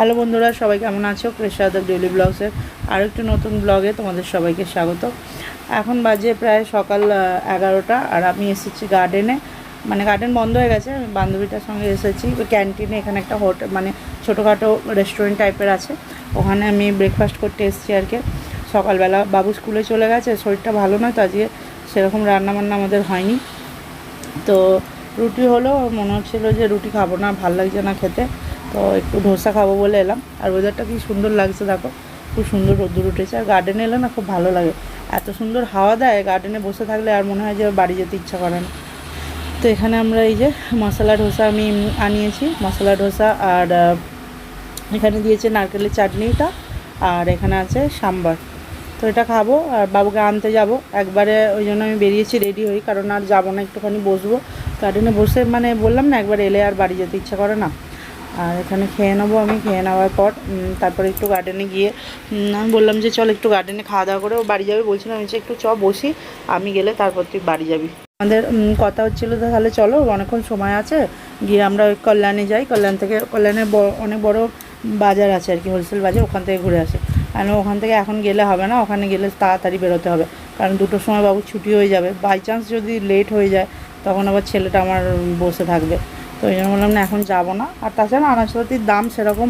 Hello বন্ধুরা, সবাই কেমন আছো? কৃষ্ণাদক ডেইলি ব্লগসের আরও একটু নতুন ব্লগে তোমাদের সবাইকে স্বাগত। এখন বাজে প্রায় সকাল 11টা, আর আমি এসেছি গার্ডেনে। মানে গার্ডেন বন্ধ হয়ে গেছে, আমি বান্ধবীটার সঙ্গে এসেছি ক্যান্টিনে। এখানে একটা হোটেল, মানে ছোটোখাটো রেস্টুরেন্ট টাইপের আছে, ওখানে আমি ব্রেকফাস্ট করতে এসেছি আর কি। সকালবেলা বাবু স্কুলে চলে গেছে, শরীরটা ভালো নয়, তো আজকে সেরকম রান্নাবান্না আমাদের হয়নি। তো রুটি হলো, মনে হচ্ছিলো যে রুটি খাবো না, ভাল লাগছে না খেতে, তো একটু ধোসা খাবো বলে এলাম। আর ওয়েদারটা কি সুন্দর লাগছে দেখো, খুব সুন্দর রোদ্দুর উঠেছে। আর গার্ডেনে এলে না খুব ভালো লাগে, এত সুন্দর হাওয়া দেয় গার্ডেনে বসে থাকলে, আর মনে হয় যে বাড়ি যেতে ইচ্ছা করে না। তো এখানে আমরা এই যে মশলা ধোসা আমি আনিয়েছি, মশলা ধোসা, আর এখানে দিয়েছে নারকেলের চাটনিটা, আর এখানে আছে সাম্বার। তো এটা খাবো, আর বাবুকে আনতে যাব একবারে, ওই জন্য আমি বেরিয়েছি রেডি হই, কারণ আর যাবো না, একটুখানি বসবো গার্ডেনে বসে। মানে বললাম না, একবার এলে আর বাড়ি যেতে ইচ্ছা করে না। আর এখানে খেয়ে নেবো, আমি খেয়ে নেওয়ার পর তারপরে একটু গার্ডেনে গিয়ে আমি বললাম যে চল একটু গার্ডেনে খাওয়া দাওয়া করে ও বাড়ি যাবে। বলছিলাম আমি যে একটু বসি, আমি গেলে তারপর তুই বাড়ি যাবি। আমাদের কথা হচ্ছিলো তাহলে চলো, অনেকক্ষণ সময় আছে, গিয়ে আমরা ওই কল্যাণে যাই। কল্যাণ থেকে, কল্যাণে অনেক বড় বাজার আছে আর কি, হোলসেল বাজার, ওখান থেকে ঘুরে আসে। আর ওখান থেকে এখন গেলে হবে না, ওখানে গেলে তাড়াতাড়ি বেরোতে হবে, কারণ 2টোর সময় বাবু ছুটি হয়ে যাবে। বাই চান্স যদি লেট হয়ে যায় তখন আবার ছেলেটা আমার বসে থাকবে, তো এই জন্য বললাম না এখন যাবো না। আর তাছাড়া আনাজপাতির দাম সেরকম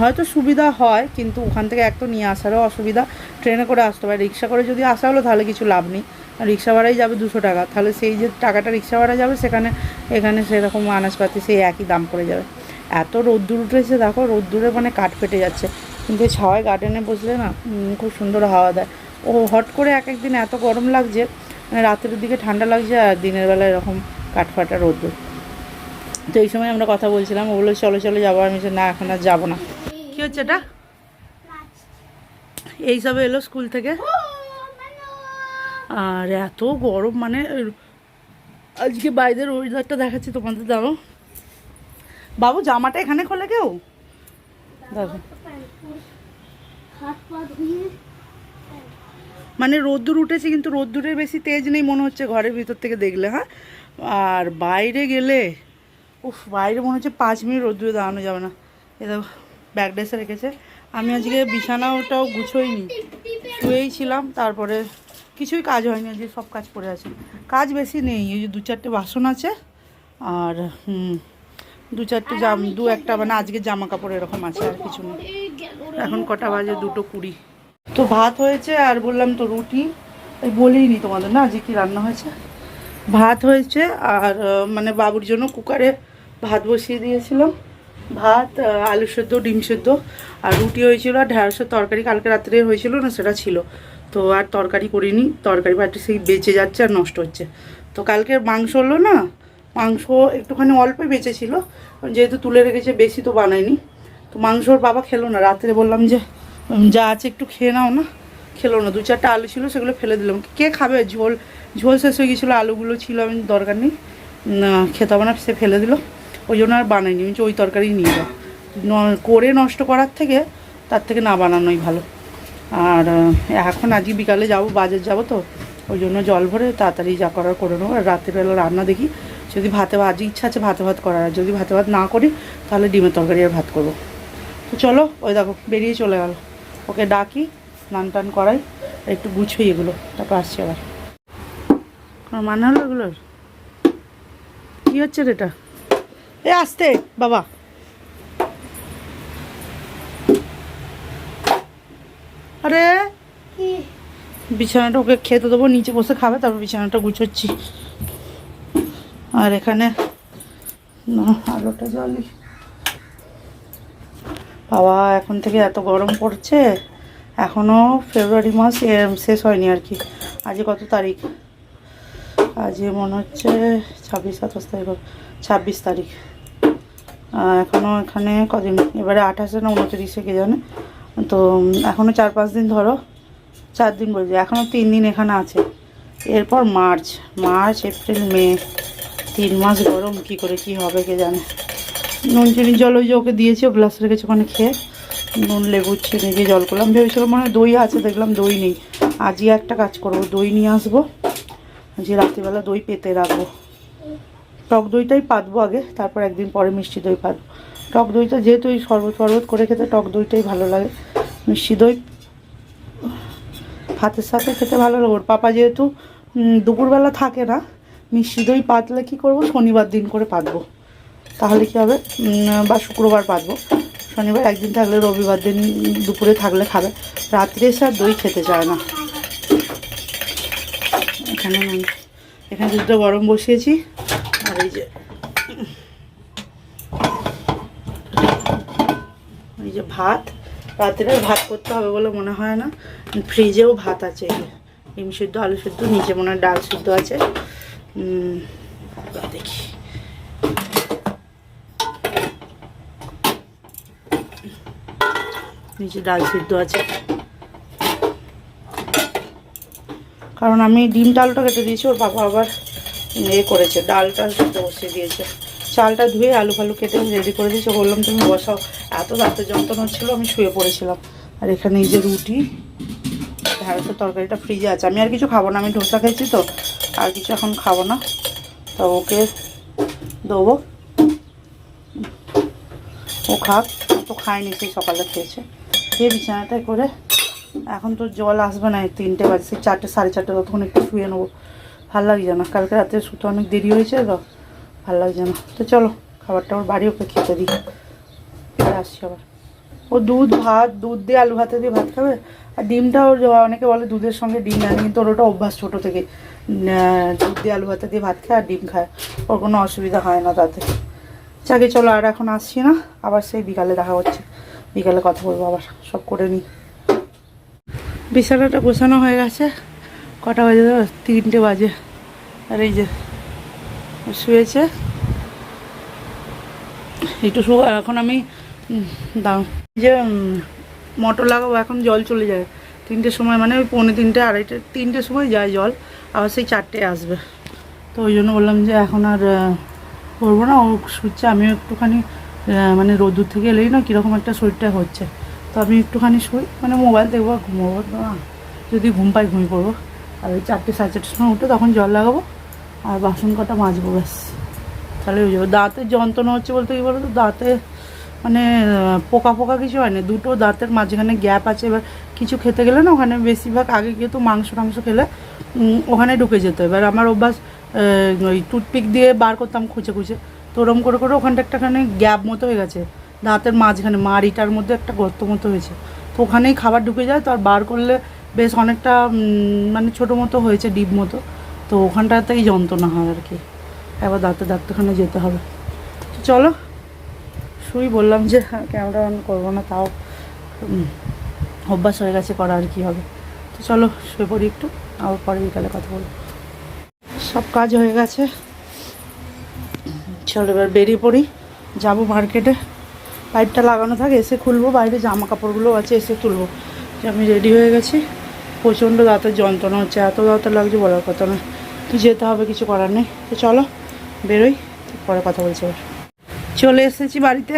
হয়তো সুবিধা হয়, কিন্তু ওখান থেকে এক তো নিয়ে আসারও অসুবিধা, ট্রেনে করে আসতে হবে। রিক্সা করে যদি আসা হলো তাহলে কিছু লাভ নেই, রিক্সা ভাড়াই যাবে 200 টাকা, তাহলে সেই যে টাকাটা রিক্সা ভাড়া যাবে সেখানে, এখানে সেরকম আনাজপাতি সেই একই দাম পড়ে যাবে। এত রোদ্দুর উঠেছে দেখো, রোদ্দুরে মানে কাঠ ফেটে যাচ্ছে, কিন্তু ছাওয়ায় গার্ডেনে বসলে না খুব সুন্দর হাওয়া দেয়। ও হট করে এক একদিন এত গরম লাগছে, মানে রাতের দিকে ঠান্ডা লাগছে, আর দিনের বেলা এরকম কাঠফাটা রোদ্দুর। তো এই সময় আমরা কথা বলছিলাম, ও বললো চলো চলো যাবো, আমি না এখন আর যাবো না। কী হচ্ছে এটা? এইসবে এলো স্কুল থেকে, আর এত গরম, মানে আজকে বাইরের ওয়েদারটা দেখাচ্ছি তোমাদের, দাঁড়ো। বাবু জামাটা এখানে খোলে কেউ, দেখো মানে রোদ্দুর উঠেছে, কিন্তু রোদ্দুরের বেশি তেজ নেই মনে হচ্ছে ঘরের ভিতর থেকে দেখলে। হ্যাঁ, আর বাইরে গেলে উফ, বাইরে মনে হচ্ছে 5 মিনিট রোদ্দুরে দাঁড়ানো যাবে না। এ দেখো ব্যাগ ড্রেসে রেখেছে। আমি আজকে বিছানাটাও গুছোইনি, শুয়েই ছিলাম, তারপরে কিছুই কাজ হয়নি, আজকে সব কাজ পড়ে আছে। কাজ বেশি নেই, এই যে 2-4টে বাসন আছে, আর 2-4টে একটা মানে আজকে জামা কাপড় এরকম আছে, আর কিছু নেই। এখন কটা বাজে? 2:20। তো ভাত হয়েছে, আর বললাম তো রুটি, বলিনি তোমাদের না আজকে কী রান্না হয়েছে। ভাত হয়েছে, আর মানে বাবুর জন্য কুকারে ভাত বসিয়ে দিয়েছিলাম, ভাত, আলু সেদ্ধ, ডিম সেদ্ধ, আর রুটি হয়েছিল, আর ঢ্যাঁড়সের তরকারি কালকে রাত্রে হয়েছিল না, সেটা ছিল। তো আর তরকারি করিনি, তরকারি ভাতটি সেই বেঁচে যাচ্ছে আর নষ্ট হচ্ছে। তো কালকের মাংস হলো না, মাংস একটুখানি অল্পই বেঁচেছিল, যেহেতু তুলে রেখেছে, বেশি তো বানায়নি। তো মাংসর বাবা খেলো না, রাত্রে বললাম যে যা আছে একটু খেয়ে নাও না, খেলো না। 2-4টা আলু ছিল, সেগুলো ফেলে দিলাম, কে খাবে? ঝোল শেষ হয়ে গেছিলো, আলুগুলো ছিল, আমি দরকার নেই, খেতে হবে না, সে ফেলে দিল, ওই জন্য আর বানাইনি। আমি ওই তরকারি নিয়ে যাও, করে নষ্ট করার থেকে, তার থেকে না বানানোই ভালো। আর এখন আজকে বিকালে যাব, বাজার যাব, তো ওই জন্য জল ভরে তাড়াতাড়ি যা করার করে নেবো। আর রাত্রিবেলা রান্না দেখি, যদি ভাতে ভাত, ইচ্ছা আছে ভাতে ভাত করার, যদি ভাতে ভাত না করি তাহলে ডিমের তরকারি আর ভাত করবো। তো চলো, ওই দেখো বেরিয়ে চলে গেল, ওকে ডাকি, স্নান টান করাই, একটু গুছোই এগুলো, তারপর আসছি আবার। মানে হলো এগুলোর কী হচ্ছে রেটা? এ আসতে বাবা, আরে বিছানাটা ওকে খেতে দেবো, নিচে বসে খাবে, তারপর বিছানাটা গুছোচ্ছি। আর এখানে আলোটা জ্বালি, বাবা এখন থেকে এত গরম পড়ছে, এখনও ফেব্রুয়ারি মাস শেষ হয়নি আর কি। আজ কত তারিখ? আজ মনে হচ্ছে 26-27 তারিখ, 26 তারিখ। এখনও এখানে কদিন, এবারে 28 না 29 কে জানে। তো এখনও 4-5 দিন, ধরো 4 দিন বলছি, এখনও 3 দিন এখানে আছে। এরপর মার্চ, এপ্রিল, মে, 3 মাস গরম, কী করে কী হবে কে জানে। নুন চিনির জল ওই যে ওকে দিয়েছি, ও গ্লাস রেখেছে ওখানে, খেয়ে নুন লেবু চিনি দিয়ে জল করলাম। ভেবেছিলাম মানে দই আছে, দেখলাম দই নেই। আজই একটা কাজ করবো, দই নিয়ে আসবো, যে রাত্রিবেলা দই পেতে রাখবো, টক দইটাই পাতবো আগে, তারপর একদিন পরে মিষ্টি দই পাতবো। টক দইটা যেহেতু এই শরবত শরবত করে খেতে টক দইটাই ভালো লাগে। মিষ্টি দই ভাতের সাথে খেতে ভালো লাগে। ওর পাপা যেহেতু দুপুরবেলা থাকে না, মিষ্টি দই পাতলে কী করবো, শনিবার দিন করে পাতবো। তাহলে কী হবে, বা শুক্রবার পাতবো। শনিবার একদিন থাকলে রবিবার দিন দুপুরে থাকলে খাবে। রাত্রে এসে আর দই খেতে চায় না। এখানে দুধটা গরম বসিয়েছি। আর এই যে ভাত, রাত্রে ভাত করতে হবে বলে মনে হয় না। ফ্রিজেও ভাত আছে, ডিম সিদ্ধ, আলু সিদ্ধ, নিচে মনে হয় ডাল সিদ্ধ আছে। দেখি নিচে ডাল সিদ্ধ আছে, কারণ আমি ডিমটা আলুটা কেটে দিয়েছি, ওর বাবা আবার করেছে, ডালটা সিদ্ধ বসিয়ে দিয়েছে। চালটা ধুয়ে আলু ফালু কেটে রেডি করে দিয়েছে। বললাম তুমি বসাও, এত দাঁতের যন্ত্রণা হচ্ছিলো, আমি শুয়ে পড়েছিলাম। আর এখানে এই যে রুটি, ঢ্যাঁড়সের তরকারিটা ফ্রিজে আছে। আমি আর কিছু খাবো না, আমি ডোসা খেয়েছি তো, আর কিছু এখন খাবো না। তো ওকে দেবো, ও খাক। তো খায়নি, সেই সকালে খেয়েছে। খেয়ে বিছানাটায় করে এখন তো জল আসবে না, 3টে বাজে, সেই 4টে 4:30 ততক্ষণ একটু শুয়ে নেবো। ভালো লাগছে না, কালকে রাতে শুতে অনেক দেরি হয়েছে তো, ভালো লাগছে না। তো চলো খাবারটা ওর বাড়ি ওকে খেতে দিই, আসছি আবার। ও দুধ ভাত, দুধ দিয়ে আলু ভাতে দিয়ে ভাত খাবে। আর ডিমটাও অনেকে বলে দুধের সঙ্গে ডিম নেয়, কিন্তু ওর ওটা অভ্যাস ছোটো থেকে, দুধ দিয়ে আলু ভাতে দিয়ে ভাত খায় আর ডিম খায়, ওর কোনো অসুবিধা হয় না তাতে। যাকে চলো, আর এখন আসছি না, আবার সেই বিকালে দেখা হচ্ছে, বিকালে কথা বলবো আবার, সব করে নিই। বিছানাটা গোছানো হয়ে গেছে। কটা বাজে, 3টে বাজে। আর এই যে শুয়েছে একটু এখন আমি দাও যে মোটর লাগাবো, এখন জল চলে যায় 3টের সময়, মানে ওই 2:45 2:30 3টের সময় যায় জল, আবার সেই 4টে আসবে। তো ওই জন্য বললাম যে এখন আর করবো না, ও শুচ্ছে, আমিও একটুখানি মানে রোদ্দুর থেকে এলেই না কীরকম একটা শরীরটা হচ্ছে। তো আমি একটুখানি শুই, মানে মোবাইল দেখবো, ঘুমোবো না, যদি ঘুম পাই ঘুমিয়ে পড়বো। আর ওই 4টে 4:30 সময় উঠে তখন জল লাগাবো আর বাসন কটা মাজবো, ব্যাস, তাহলে হয়ে যাবে। দাঁতের যন্ত্রণা হচ্ছে বলতে কী বলো তো, দাঁতে মানে পোকা পোকা কিছু হয় না, দুটো দাঁতের মাঝখানে গ্যাপ আছে। এবার কিছু খেতে গেলে না, ওখানে বেশিরভাগ আগে কিন্তু মাংস টাংস খেলে ওখানে ঢুকে যেত। এবার আমার অভ্যাস ওই টুথপিক দিয়ে বার করতাম খুঁচে খুঁচে, তো ওরম করে করে ওখানটা একটাখানে গ্যাপ মতো হয়ে গেছে দাঁতের মাঝখানে, মাড়িটার মধ্যে একটা গর্ত মতো হয়েছে। তো ওখানেই খাবার ঢুকে যায়, তো আর বার করলে বেশ অনেকটা মানে ছোটো মতো হয়েছে, ডিপ মতো, তো ওখানটাতেই যন্ত্রণা হয় আর কি। একবার ডাক্তারখানে যেতে হবে। তো চলো শুই, বললাম যে ক্যামেরা অন করবো না, তাও অভ্যাস হয়ে গেছে করা, আর কি হবে। তো চলো শুয়ে পড়ি একটু, আবার পরে বিকালে কথা বলবো। সব কাজ হয়ে গেছে, চলো এবার বেরিয়ে পড়ি, যাবো মার্কেটে। পাইপটা লাগানো থাকে, এসে খুলবো, বাইরে জামা কাপড়গুলো আছে এসে তুলবো। যে আমি রেডি হয়ে গেছি, প্রচণ্ড দাঁতের যন্ত্রণা হচ্ছে, এত দাঁতের লাগছে বলার কথা না, তো যেতে হবে, কিছু করার নেই। তো চলো বেরোই, পরে কথা বলছি। এবার চলে এসেছি বাড়িতে।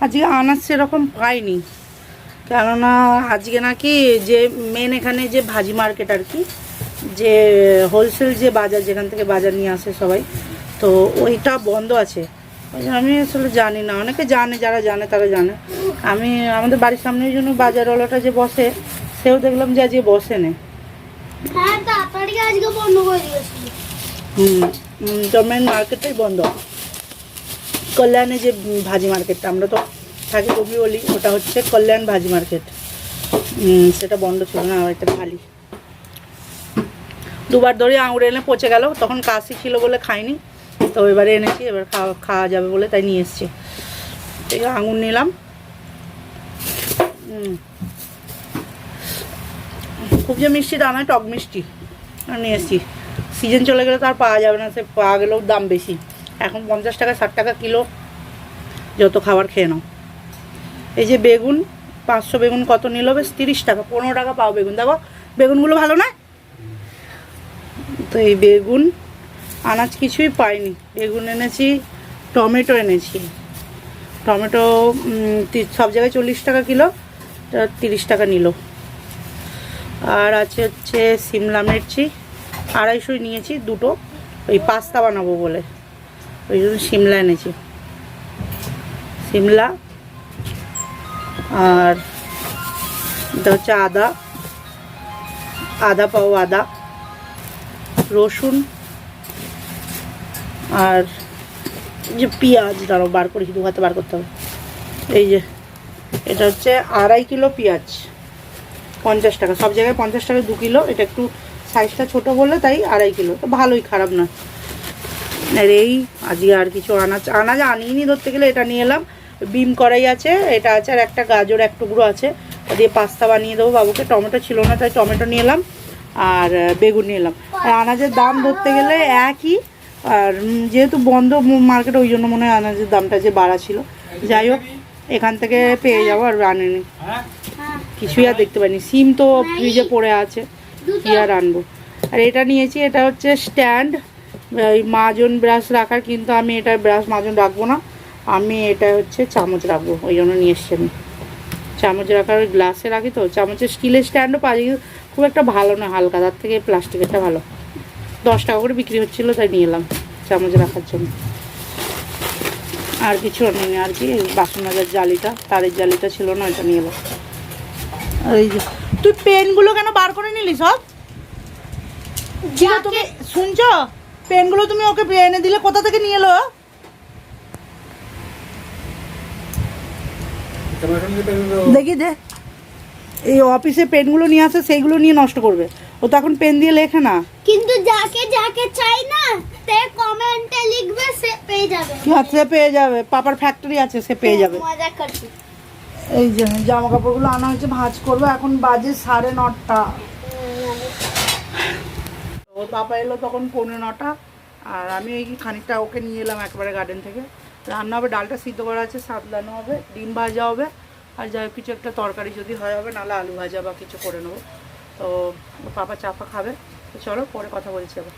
আজকে আনাজ সেরকম পাইনি, কেননা আজকে নাকি যে মেন এখানে যে ভাজি মার্কেট আর কি, যে হোলসেল যে বাজার, যেখান থেকে বাজার নিয়ে আসে সবাই, তো ওইটা বন্ধ আছে। ওই জন্য আমি আসলে জানি না, অনেকে জানে, যারা জানে তারা জানে। আমি আমাদের বাড়ির সামনে ওই জন্য বাজারওয়ালাটা যে বসে, সেও দেখলাম যে আজকে বসে নে। তো মেন মার্কেটটাই বন্ধ, কল্যাণে যে ভাজি মার্কেটটা, আমরা তো থাকি কবি বলি, ওটা হচ্ছে কল্যাণ ভাজি মার্কেট, সেটা বন্ধ ছিল না, এটা খালি। দুবার ধরে আঙুর এনে পচে গেল, তখন কাশি ছিল বলে খাইনি, তো এবারে এনেছি, এবার খাওয়া যাবে বলে তাই নিয়ে এসছি। এই আঙুর নিলাম, খুব যে মিষ্টি তা নয়, টক মিষ্টি নিয়ে এসছি। সিজন চলে গেলে তো আর পাওয়া যাবে না, সে পাওয়া গেলেও দাম বেশি, এখন 50 টাকা 60 টাকা কিলো, যত খাবার খেয়ে নাও। এই যে বেগুন, 500 বেগুন কত নিল, বেশ 30 টাকা, 15 টাকা পাও বেগুন। দেখো বেগুনগুলো ভালো না, তো এই বেগুন, আনাজ কিছুই পাইনি। বেগুন এনেছি, টমেটো এনেছি, টমেটো সব জায়গায় 40 টাকা কিলো, 30 টাকা নিল। আর আছে হচ্ছে সিমলা মির্চি, 250 নিয়েছি দুটো, ওই পাস্তা বানাবো বলে, ওই জন্য সিমলা এনেছি। সিমলা, আর এটা হচ্ছে আদা, আদা পাও আদা, রসুন, আর যে পেঁয়াজ, দাঁড়াও বার করেছি, 2 হাতে বার করতে হবে। এই যে এটা হচ্ছে 2.5 কিলো পেঁয়াজ, 50 টাকা। সব জায়গায় 50 টাকা 2 কিলো, এটা একটু সাইজটা ছোটো বলে তাই 2.5 কিলো, তো ভালোই, খারাপ না। আর এই আজকে আর কিছু আনাজ আনিনি ধরতে গেলে, এটা নিয়ে এলাম। বিম কড়াই আছে, এটা আছে, আর একটা গাজর 1 টুকরো আছে, ও দিয়ে পাস্তা বানিয়ে দেবো বাবুকে। টমেটো ছিল না তাই টমেটো নিয়ে এলাম, আর বেগুন নিয়ে এলাম। আর আনাজের দাম ধরতে গেলে একই, আর যেহেতু বন্ধ মার্কেট, ওই জন্য মনে হয় আনাজের দামটা যে বাড়া ছিল। যাই হোক, এখান থেকে পেয়ে যাবো। আর আনিনি কিছুই, আর দেখতে পাইনি। সিম তো ফ্রিজে পড়ে আছে, কি আর আনবো। আর এটা নিয়েছি, এটা হচ্ছে স্ট্যান্ড মাজন ব্রাশ রাখার, কিন্তু আমি এটা ব্রাশ মাজন রাখবো না, আমি এটা হচ্ছে চামচ রাখবো, ওই জন্য নিয়ে এসছি আমি। চামচ রাখার গ্লাসে রাখি তো, চামচের স্টিলের স্ট্যান্ডও পাই, খুব একটা ভালো না, হালকা, তার থেকে প্লাস্টিকেরটা ভালো। 10 টাকা করে বিক্রি হচ্ছিলো তাই নিয়ে এলাম চামচ রাখার জন্য। আর কিছু আনিনি, আর কি বাসন মাজার জালিটা, তারের জালিটা ছিল না, এটা নিয়ে এলাম। আর এই যে তুই পেনগুলো কেন বার করে নিলি সব? তুমি শুনছো, পেনগুলো তুমি ওকে এনে দিলে, কোথা থেকে নিয়ে এলো? দেখি দে, এই অফিসে পেনগুলো নিয়ে আসে, সেইগুলো নিয়ে নষ্ট করবে। ও তো এখন পেন দিয়ে লেখে না। কিন্তু যাকে যাকে চাই না, তে কমেন্টে লিখবে, সে পেয়ে যাবে। সে পেয়ে যাবে, পাপার ফ্যাক্টরি আছে, সে পেয়ে যাবে। মজা করছি। এই যে জামা কাপড়গুলো আনা হয়েছে, ভাঁজ করবো। এখন বাজে 9:30। ওর পাপা এলো তখন 9:45, আর আমি এই খানিকটা ওকে নিয়ে এলাম একবারে গার্ডেন থেকে। রান্না হবে, ডালটা সিদ্ধ করা আছে, সাতলানো হবে, ডিম ভাজা হবে, আর যাই হোক কিছু একটা তরকারি যদি হয় হবে, নাহলে আলু ভাজা বা কিছু করে নেবো। তো ওর পাপা চাপা খাবে, তো চলো পরে কথা বলছি আবার।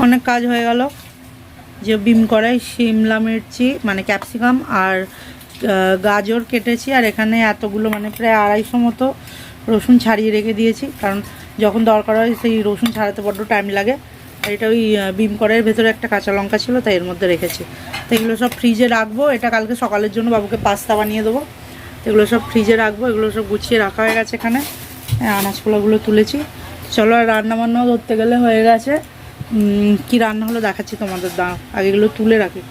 অনেক কাজ হয়ে গেল, যে বিম কড়াই, শিমলা মির্চি মানে ক্যাপসিকাম, আর গাজর কেটেছি, আর এখানে এতগুলো মানে প্রায় 250 মতো রসুন ছাড়িয়ে রেখে দিয়েছি, কারণ যখন দরকার হয় সেই রসুন ছাড়াতে বড্ড টাইম লাগে। আর এটা ওই বিম কড়াইয়ের ভেতরে একটা কাঁচা লঙ্কা ছিল, তাই এর মধ্যে রেখেছি। তো এগুলো সব ফ্রিজে রাখবো, এটা কালকে সকালের জন্য বাবুকে পাস্তা বানিয়ে দেবো। এগুলো সব ফ্রিজে রাখবো, এগুলো সব গুছিয়ে রাখা হয়ে গেছে এখানে। আনাজগুলোগুলো তুলেছি। চলো, আর রান্নাবান্নাও ধরতে গেলে হয়ে গেছে। কি রান্না হলো দেখাচ্ছি তোমাদের, আগে এগুলো তুলে রাখি।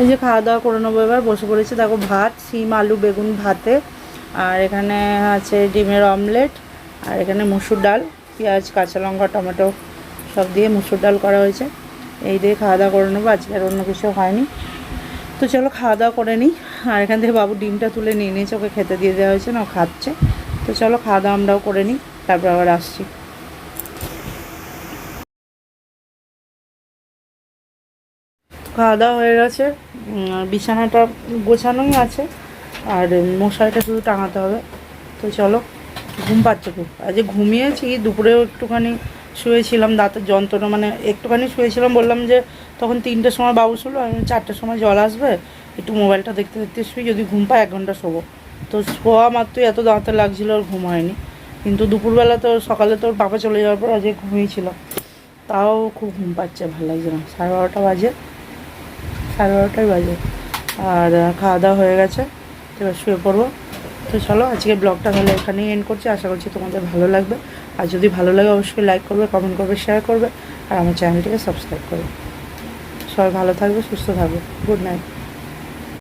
এই যে খাওয়া দাওয়া করে নেবো, এবার বসে পড়েছি। দেখো, ভাত, সিম আলু বেগুন ভাতে, আর এখানে আছে ডিমের অমলেট, আর এখানে মুসুর ডাল, পেঁয়াজ কাঁচা লঙ্কা টমেটো সব দিয়ে মুসুর ডাল করা হয়েছে। এই দিয়ে খাওয়া দাওয়া করে নেবো, আজকে আর অন্য কিছু হয়নি। তো চলো খাওয়া দাওয়া করে নিই। আর এখান থেকে বাবু ডিমটা তুলে নিয়ে নিয়েছে, ওকে খেতে দিয়ে দেওয়া হয়েছে না, ও খাচ্ছে। তো চলো খাওয়া দাওয়া আমরাও করে নিই, তারপর আবার আসছি। খাওয়া দাওয়া হয়ে গেছে, বিছানাটা গোছানোই আছে, আর মশারিটা শুধু টাঙাতে হবে। তো চলো, ঘুম পাচ্ছে খুব, আজকে ঘুমিয়েছি, দুপুরেও একটুখানি শুয়েছিলাম, দাঁতের যন্ত্রণা মানে একটুখানি শুয়েছিলাম, বললাম যে তখন 3টের সময় বাবু শুলো, আমি 4টের সময় জল আসবে, একটু মোবাইলটা দেখতে দেখতে শুই, যদি ঘুম পায় 1 ঘন্টা শোবো। তো শোয়া মাত্রই এত দাঁতে লাগছিলো, আর ঘুম হয়নি। কিন্তু দুপুরবেলা তো, সকালে তোর বাবা চলে যাওয়ার পর আজকে ঘুমিয়েছিলাম, তাও খুব ঘুম পাচ্ছে, ভালো লাগছে না। 12:30 বাজে, 12:30 বাজে, আর খাওয়া দাওয়া হয়ে গেছে, এবার শুয়ে পড়বো। তো চলো, আজকে ব্লগটা তাহলে এখানেই এন্ড করছি। আশা করছি তোমাদের ভালো লাগবে, আর যদি ভালো লাগে অবশ্যই লাইক করবে, কমেন্ট করবে, শেয়ার করবে, আর আমার চ্যানেলটিকে সাবস্ক্রাইব করবে। সবাই ভালো থাকবে, সুস্থ থাকবে। Good night.